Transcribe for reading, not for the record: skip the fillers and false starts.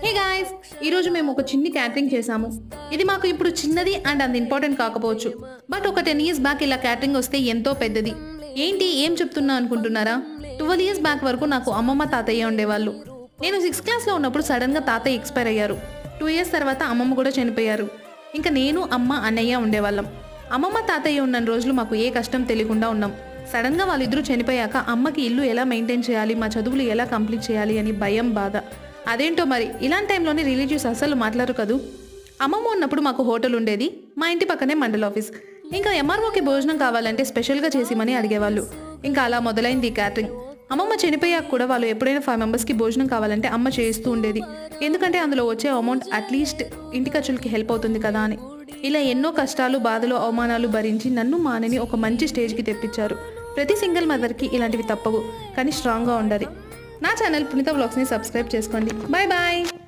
Hey guys, ఈరోజు మేము ఒక చిన్ని క్యాటరింగ్ చేసాము. ఇది మాకు ఇప్పుడు చిన్నది అండ్ అంత ఇంపార్టెంట్ కాకపోవచ్చు. బట్ ఒక 10 ఇయర్స్ బ్యాక్ ఇలా క్యాటరింగ్ వస్తే ఎంతో పెద్దది. ఏంటి ఏం చెప్తున్నా అనుకుంటున్నారా? 12 ఇయర్స్ బ్యాక్ వరకు నాకు అమ్మమ్మ తాతయ్య ఉండేవాళ్ళు. నేను 6th క్లాస్లో ఉన్నప్పుడు సడన్గా తాతయ్య ఎక్స్పైర్ అయ్యారు. 2 ఇయర్స్ తర్వాత అమ్మమ్మ కూడా చనిపోయారు. ఇంకా నేను అమ్మ అన్నయ్య ఉండేవాళ్ళం. అమ్మమ్మ తాతయ్య ఉన్న రోజులు మాకు ఏ కష్టం తెలియకుండా ఉన్నాం. సడన్గా వాళ్ళిద్దరూ చనిపోయాక అమ్మకి ఇల్లు ఎలా మెయింటైన్ చేయాలి, మా చదువులు ఎలా కంప్లీట్ చేయాలి అని భయం, బాధ. అదేంటో మరి ఇలాంటి టైంలోనే రిలేటివ్స్ అస్సలు మాట్లాడరు కదూ. అమ్మమ్మ ఉన్నప్పుడు మాకు హోటల్ ఉండేది. మా ఇంటి పక్కనే మండల ఆఫీస్. ఇంకా ఎంఆర్ఓకి భోజనం కావాలంటే స్పెషల్గా చేసిమని అడిగేవాళ్ళు. ఇంకా అలా మొదలైంది ఈ క్యాటరింగ్. అమ్మమ్మ చనిపోయాక కూడా వాళ్ళు ఎప్పుడైనా 5 మెంబర్స్కి భోజనం కావాలంటే అమ్మ చేస్తూ ఉండేది. ఎందుకంటే అందులో వచ్చే అమౌంట్ అట్లీస్ట్ ఇంటి ఖర్చులకి హెల్ప్ అవుతుంది కదా అని. ఇలా ఎన్నో కష్టాలు, బాధలు, అవమానాలు భరించి నన్ను మా అన్నని ఒక మంచి స్టేజ్కి తెప్పించారు. ప్రతి సింగిల్ మదర్కి ఇలాంటివి తప్పవు, కానీ స్ట్రాంగ్గా ఉండాలి. నా ఛానల్ పునీత వ్లాగ్స్ని సబ్స్క్రైబ్ చేసుకోండి. Bye bye.